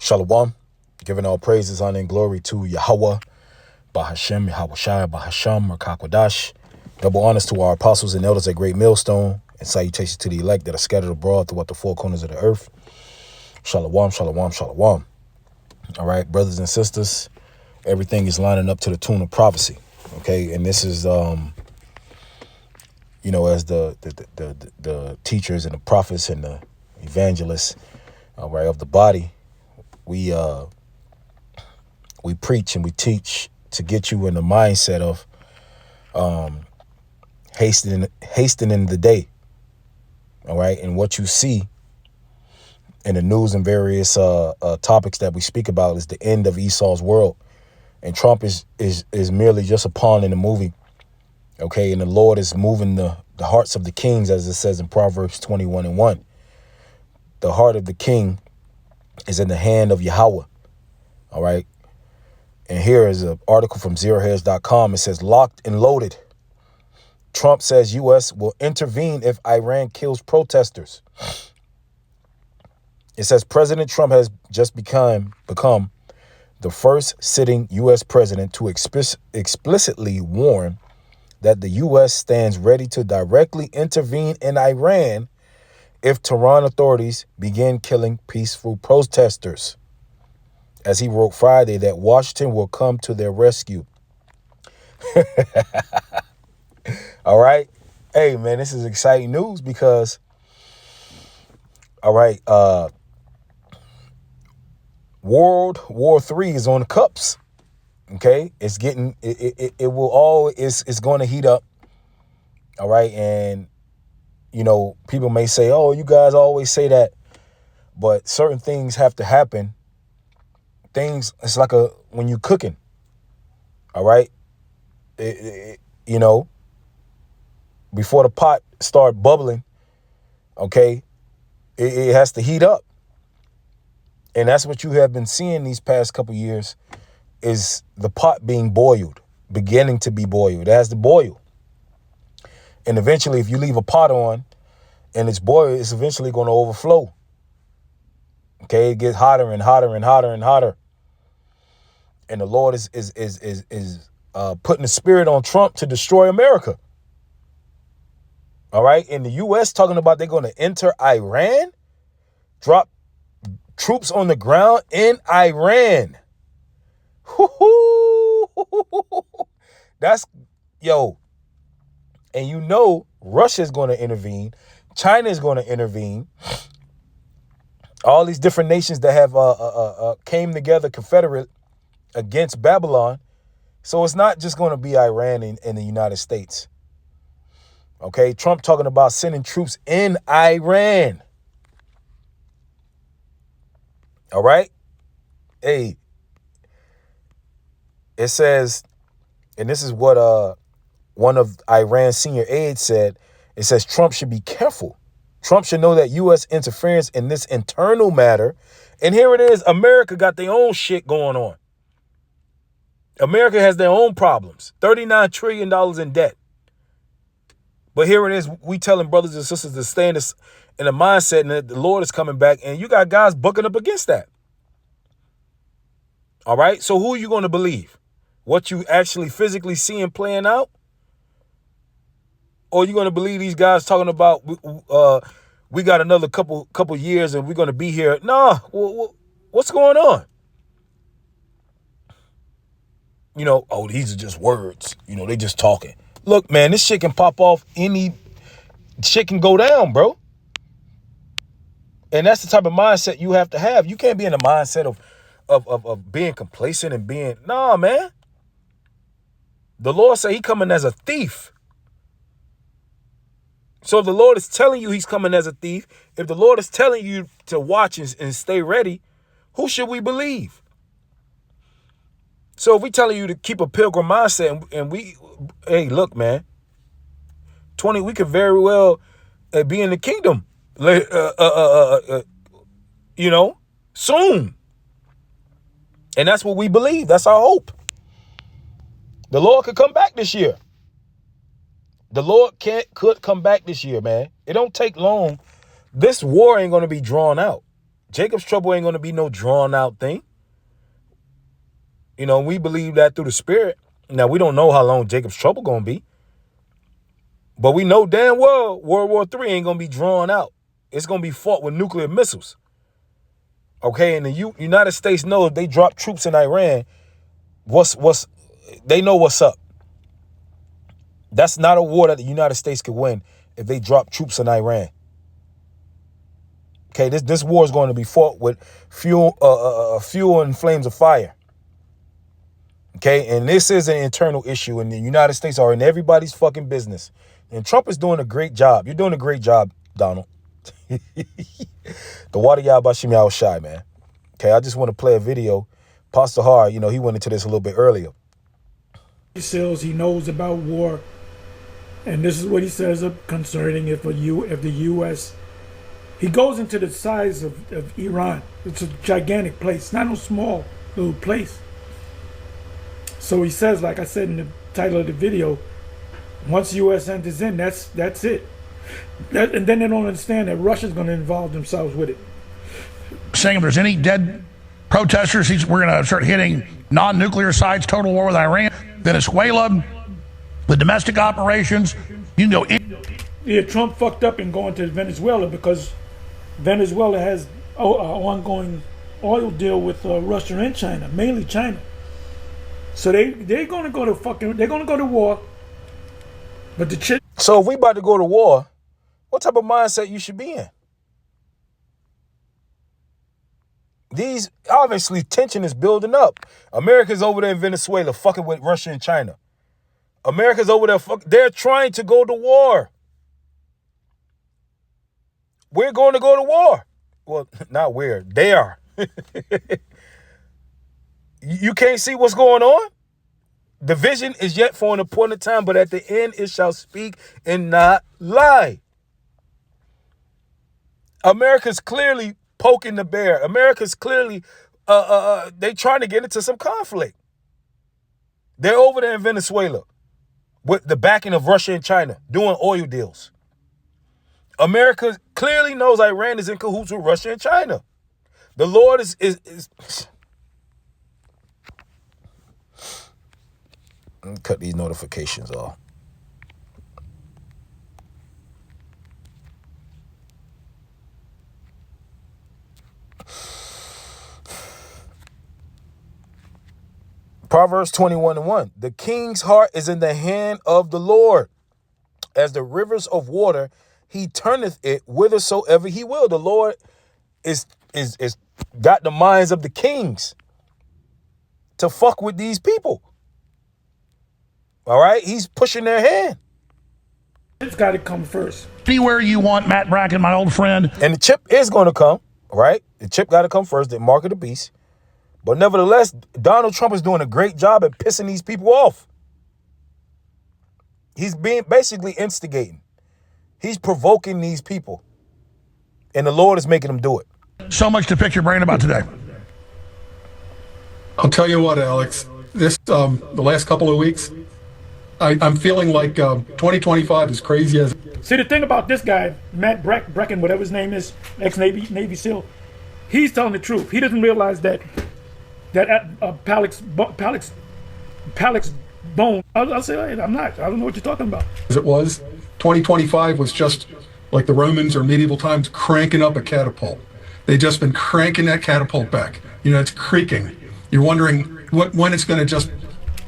Shalom, giving all praises, honor, and glory to Yahweh, Bahashem, Yahawashi, Bahasham, Rakakwadash. Double honors to our apostles and elders at Great Millstone, and salutations to the elect that are scattered abroad throughout the four corners of the earth. Shalom, shalom, shalom. All right, brothers and sisters, everything is lining up to the tune of prophecy. Okay, and this is, as the teachers and the prophets and the evangelists, right, of the body, we preach and we teach to get you in the mindset of hastening the day. All right, and what you see in the news and various topics that we speak about is the end of Esau's world, and Trump is merely just a pawn in the movie. Okay, and the Lord is moving the hearts of the kings, as it says in Proverbs 21:1. The heart of the king is in the hand of Yahweh. All right. And here is an article from zerohairs.com. It says, locked and loaded. Trump says U.S. will intervene if Iran kills protesters. It says President Trump has just become the first sitting U.S. president to explicitly warn that the U.S. stands ready to directly intervene in Iran if Tehran authorities begin killing peaceful protesters. As he wrote Friday that Washington will come to their rescue. All right. Hey, man, this is exciting news because, all right, World War III is on the cups. Okay, it's getting it's going to heat up. All right, and people may say, "Oh, you guys always say that," but certain things have to happen. It's like when you cooking. All right, before the pot start bubbling, okay, it has to heat up, and that's what you have been seeing these past couple years. Is the pot beginning to be boiled. It has to boil. And eventually, if you leave a pot on and it's boiled, it's eventually going to overflow. Okay, it gets hotter and hotter and hotter and hotter. And the Lord is putting the spirit on Trump to destroy America. All right. And the U.S. talking about they're going to enter Iran, drop troops on the ground in Iran. That's and Russia's going to intervene. China is going to intervene. All these different nations that have came together confederate against Babylon. So it's not just going to be Iran and the United States. Okay, Trump talking about sending troops in Iran. All right. Hey, it says, and this is what one of Iran's senior aides said. It says Trump should be careful. Trump should know that U.S. interference in this internal matter. And here it is. America got their own shit going on. America has their own problems. $39 trillion in debt. But here it is. We telling brothers and sisters to stay in the mindset, and that the Lord is coming back. And you got guys bucking up against that. All right. So who are you going to believe? What you actually physically seeing playing out? Or are you going to believe these guys talking about we got another couple years and we're going to be here? Nah, what's going on? These are just words. They just talking. Look, man, this shit can pop off. Any shit can go down, bro. And that's the type of mindset you have to have. You can't be in the mindset of being complacent and being, nah, man. The Lord said he coming as a thief. So if the Lord is telling you he's coming as a thief, if the Lord is telling you to watch and stay ready, who should we believe? So if we telling you to keep a pilgrim mindset and hey, look, man, we could very well be in the kingdom, soon. And that's what we believe. That's our hope. The Lord could come back this year. The Lord could come back this year, man. It don't take long. This war ain't going to be drawn out. Jacob's trouble ain't going to be no drawn out thing. You know, we believe that through the spirit. Now, we don't know how long Jacob's trouble going to be. But we know damn well World War III ain't going to be drawn out. It's going to be fought with nuclear missiles. Okay, and the United States knows if they drop troops in Iran, they know what's up. That's not a war that the United States could win if they drop troops in Iran. Okay, this war is going to be fought with fuel and flames of fire. Okay, and this is an internal issue, and the United States are in everybody's fucking business. And Trump is doing a great job. You're doing a great job, Donald. The water Yabashim Yao Shai, man. Okay, I just want to play a video. Pastor Har, you know, he went into this a little bit earlier. He knows about war, and this is what he says concerning if the U.S. He goes into the size of Iran. It's a gigantic place, not no small little place. So he says, like I said in the title of the video, once U.S. enters in, that's it. And then they don't understand that Russia's going to involve themselves with it. Saying if there's any dead protesters, we're going to start hitting non-nuclear sites, total war with Iran, Venezuela, the domestic operations. You can go in. Yeah, Trump fucked up in going to Venezuela because Venezuela has an ongoing oil deal with Russia and China, mainly China. So they're going to go to war. But the shit. So if we about to go to war, what type of mindset you should be in? These, obviously, tension is building up. America's over there in Venezuela fucking with Russia and China. America's over there they're trying to go to war. We're going to go to war. Well, not we're. They are. You can't see what's going on? The vision is yet for an appointed time, but at the end it shall speak and not lie. America's clearly poking the bear. America's clearly, they trying to get into some conflict. They're over there in Venezuela with the backing of Russia and China doing oil deals. America clearly knows Iran is in cahoots with Russia and China. The Lord is cut these notifications off. Proverbs 21:1. The king's heart is in the hand of the Lord. As the rivers of water, he turneth it whithersoever he will. The Lord is got the minds of the kings to fuck with these people. All right? He's pushing their hand. It's got to come first. Anywhere you want, Matt Bracken, my old friend. And the chip is going to come, right? The chip got to come first, the mark of the beast. But nevertheless, Donald Trump is doing a great job at pissing these people off. He's being basically instigating. He's provoking these people. And the Lord is making them do it. So much to pick your brain about today. I'll tell you what, Alex, this the last couple of weeks, I'm feeling like 2025 is crazy as. See, the thing about this guy, Matt Bracken, whatever his name is, ex-Navy SEAL, he's telling the truth. He doesn't realize that Palix bone. I'll say, hey, I'm not. I don't know what you're talking about. As it was, 2025 was just like the Romans or medieval times cranking up a catapult. They've just been cranking that catapult back. You know, it's creaking. You're wondering when it's going to just.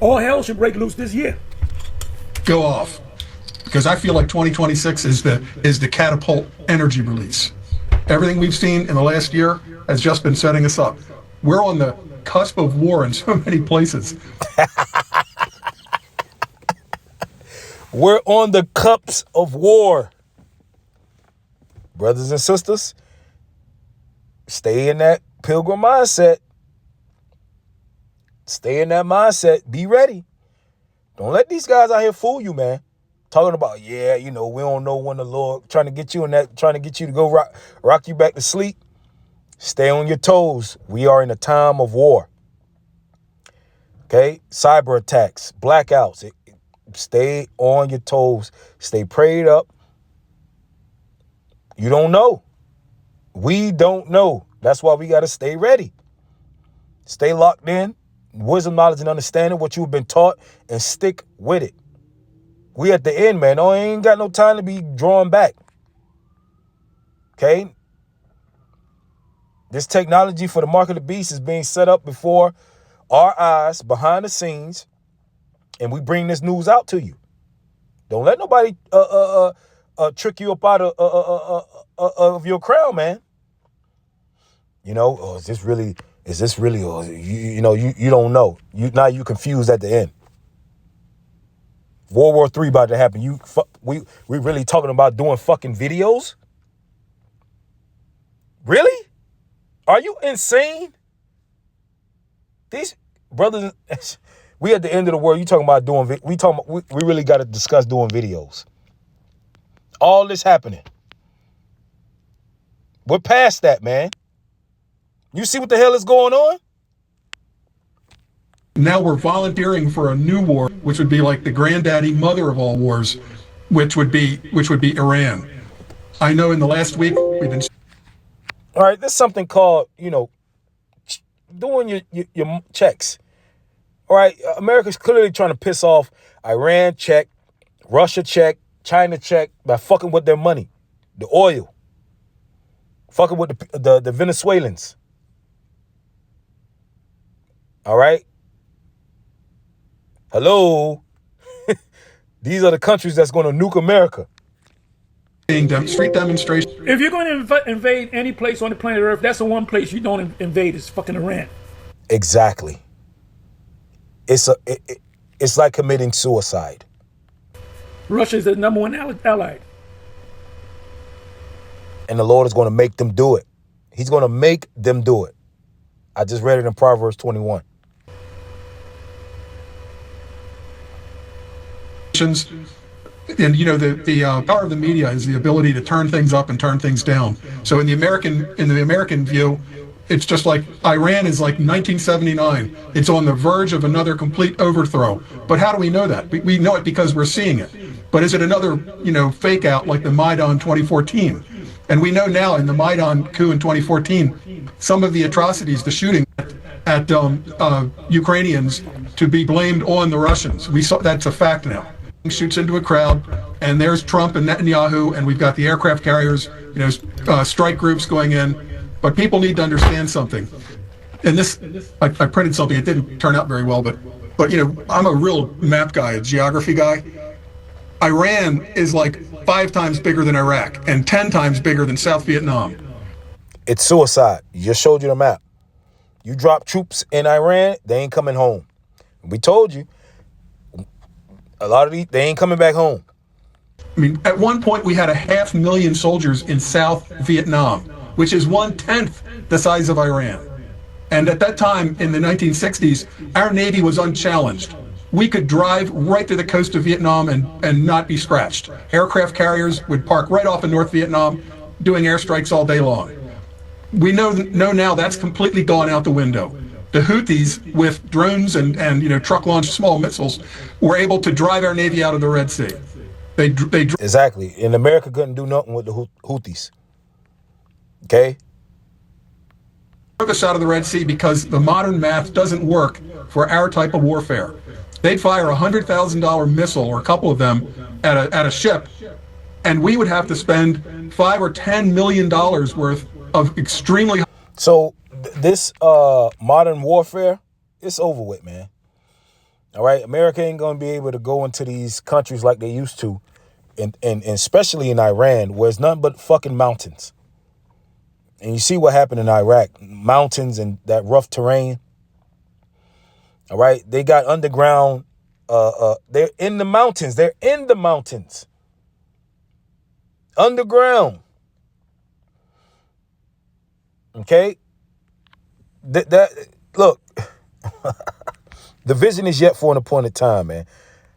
All hell should break loose this year. Go off, because I feel like 2026 is the catapult energy release. Everything we've seen in the last year has just been setting us up. We're on the cusp of war in so many places. We're on the cups of war. Brothers and sisters, stay in that pilgrim mindset. Stay in that mindset. Be ready. Don't let these guys out here fool you, man. Talking about, yeah, you know, we don't know when the Lord trying to get you in that, trying to get you to go rock you back to sleep. Stay on your toes. We are in a time of war. Okay? Cyber attacks, blackouts. Stay on your toes. Stay prayed up. You don't know. We don't know. That's why we got to stay ready. Stay locked in. Wisdom, knowledge, and understanding what you've been taught, and stick with it. We at the end, man. I ain't got no time to be drawing back. Okay? This technology for the mark of the beast is being set up before our eyes, behind the scenes, and we bring this news out to you. Don't let nobody trick you up out of your crown, man. You know, oh, is this really, or you don't know. Now you confused at the end. World War III about to happen. We really talking about doing fucking videos? Really? Are you insane? These brothers, we at the end of the world. You talking about doing? We really got to discuss doing videos. All this happening. We're past that, man. You see what the hell is going on? Now we're volunteering for a new war, which would be like the granddaddy mother of all wars, which would be Iran. I know in the last week we've been. All right, there's something called, doing your checks. All right, America's clearly trying to piss off Iran, check, Russia, check, China, check, by fucking with their money, the oil, fucking with the Venezuelans. All right. Hello. These are the countries that's going to nuke America. Street demonstrations. If you're going to invade any place on the planet Earth, that's the one place you don't invade is fucking Iran. Exactly. It's like committing suicide. Russia is the number one ally. And the Lord is going to make them do it. He's going to make them do it. I just read it in Proverbs 21. And the power of the media is the ability to turn things up and turn things down. So in the American view, it's just like Iran is like 1979. It's on the verge of another complete overthrow. But how do we know that? We know it because we're seeing it. But is it another fake out like the Maidan 2014? And we know now in the Maidan coup in 2014, some of the atrocities, the shooting at Ukrainians, to be blamed on the Russians. We saw that's a fact now. Shoots into a crowd, and there's Trump and Netanyahu, and we've got the aircraft carriers, strike groups going in. But people need to understand something. And this, I printed something. It didn't turn out very well, but I'm a real map guy, a geography guy. Iran is like 5 times bigger than Iraq and 10 times bigger than South Vietnam. It's suicide. You just showed you the map. You drop troops in Iran, they ain't coming home. We told you. A lot of these, they ain't coming back home. I mean, at one point we had 500,000 soldiers in South Vietnam, which is 1/10 the size of Iran. And at that time, in the 1960s, our Navy was unchallenged. We could drive right to the coast of Vietnam and not be scratched. Aircraft carriers would park right off in North Vietnam, doing airstrikes all day long. We know now that's completely gone out the window. The Houthis, with drones and truck-launched small missiles, were able to drive our Navy out of the Red Sea. Exactly. And America couldn't do nothing with the Houthis. Okay? Drove us out of the Red Sea because the modern math doesn't work for our type of warfare. They'd fire a $100,000 missile, or a couple of them, at a ship, and we would have to spend $5 or $10 million worth of extremely. So this modern warfare, it's over with, man. All right, America ain't gonna be able to go into these countries like they used to, and especially in Iran, where it's nothing but fucking mountains. And you see what happened in Iraq, mountains and that rough terrain. All right, they got underground. They're in the mountains. They're in the mountains, underground. Okay. Look, the vision is yet for an appointed time, man.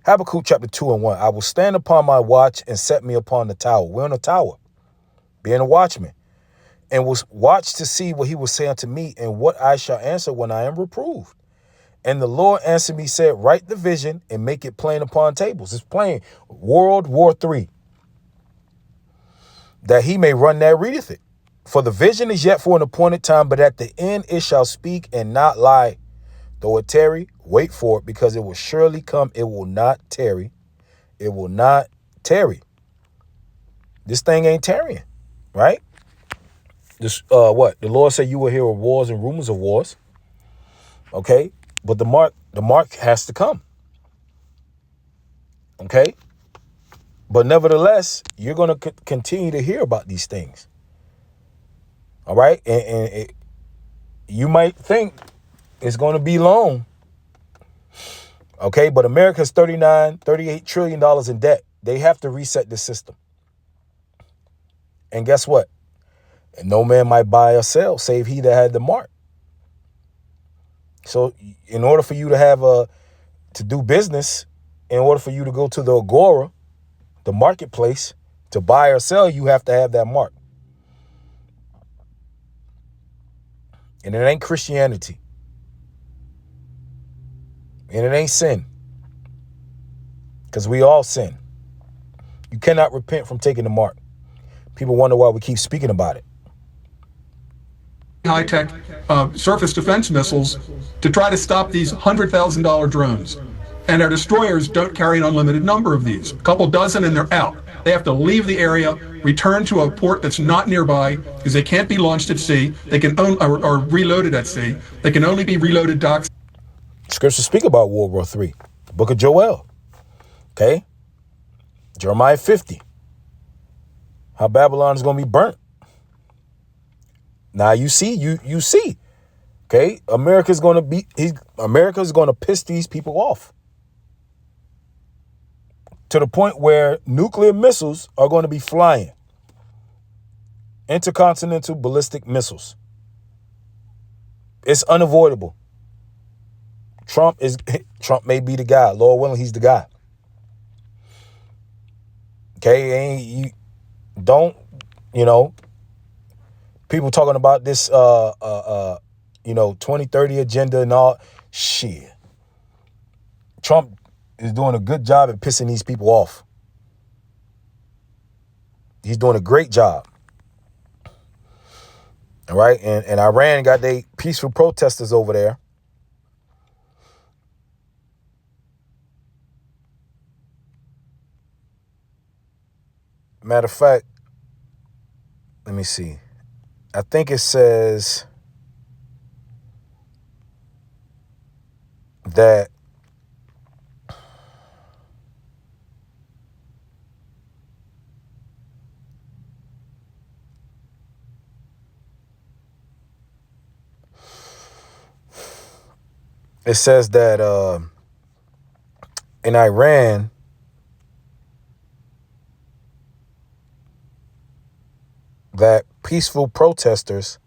Habakkuk chapter 2:1. I will stand upon my watch and set me upon the tower. We're on the tower, being a watchman, and will watch to see what he will say unto me and what I shall answer when I am reproved. And the Lord answered me, said, write the vision and make it plain upon tables. It's plain. World War III. That he may run that readeth it. For the vision is yet for an appointed time, but at the end it shall speak and not lie. Though it tarry, wait for it, because it will surely come. It will not tarry. It will not tarry. This thing ain't tarrying, right? This what? The Lord said you will hear of wars and rumors of wars. Okay? But the mark has to come. Okay? But nevertheless, you're going to continue to hear about these things. All right? And you might think it's going to be long. Okay? But America's $38 trillion in debt. They have to reset the system. And guess what? No man might buy or sell save he that had the mark. So in order for you to have to do business, in order for you to go to the Agora, the marketplace, to buy or sell, you have to have that mark. And it ain't Christianity. And it ain't sin. Because we all sin. You cannot repent from taking the mark. People wonder why we keep speaking about it. High-tech surface defense missiles to try to stop these $100,000 drones. And our destroyers don't carry an unlimited number of these. A couple dozen and they're out. They have to leave the area, return to a port that's not nearby, because they can't be launched at sea. They can or reloaded at sea. They can only be reloaded docks. Scriptures speak about World War III. The book of Joel. Okay? Jeremiah 50. How Babylon is going to be burnt. Now you see, you see. Okay? America's going to piss these people off. To the point where nuclear missiles are going to be flying. Intercontinental ballistic missiles. It's unavoidable. Trump may be the guy. Lord willing, he's the guy. Okay, people talking about this 2030 agenda and all shit. Trump is doing a good job at pissing these people off. He's doing a great job. All right. And Iran got their peaceful protesters over there. Matter of fact, let me see. I think it says that in Iran, that peaceful protesters,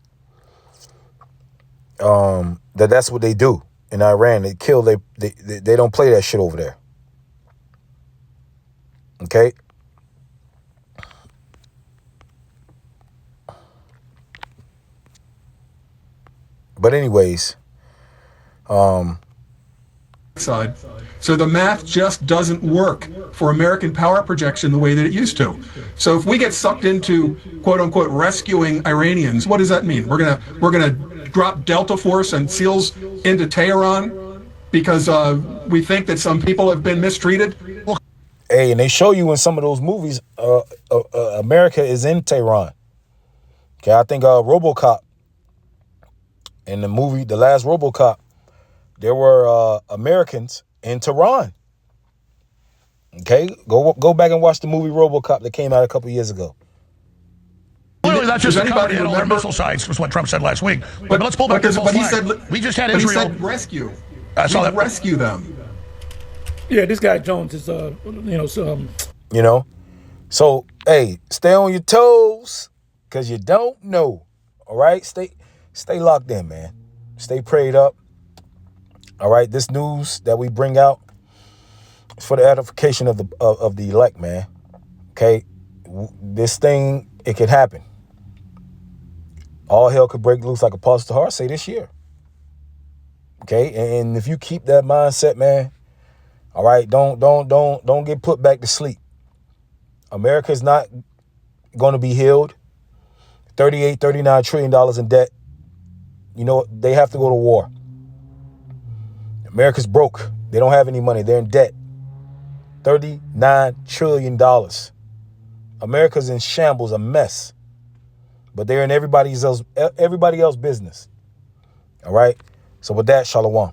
that's what they do in Iran. They kill, they don't play that shit over there. Okay? But anyways, side. So the math just doesn't work for American power projection the way that it used to. So if we get sucked into quote unquote rescuing Iranians, what does that mean? We're gonna drop Delta Force and SEALs into Tehran because we think that some people have been mistreated? Hey, and they show you in some of those movies, America is in Tehran. Okay, I think RoboCop, in the movie, the last RoboCop, there were Americans in Tehran. Okay, go back and watch the movie RoboCop that came out a couple years ago. Clearly, that's just anybody all their missile sites, was what Trump said last week. But let's pull back this whole flag. We just had Israel. He said rescue. I saw that. Rescue them. Yeah, this guy Jones is, So, hey, stay on your toes, because you don't know. All right? Stay locked in, man. Stay prayed up. All right? This news that we bring out is for the edification of the elect, man. Okay? This thing, it could happen. All hell could break loose like Apostle Hart say this year. Okay? And if you keep that mindset, man, all right, don't get put back to sleep. America's not going to be healed. $39 trillion in debt. You know what? They have to go to war. America's broke. They don't have any money. They're in debt. $39 trillion. America's in shambles, a mess. But they're in everybody else business. All right? So with that, shalom.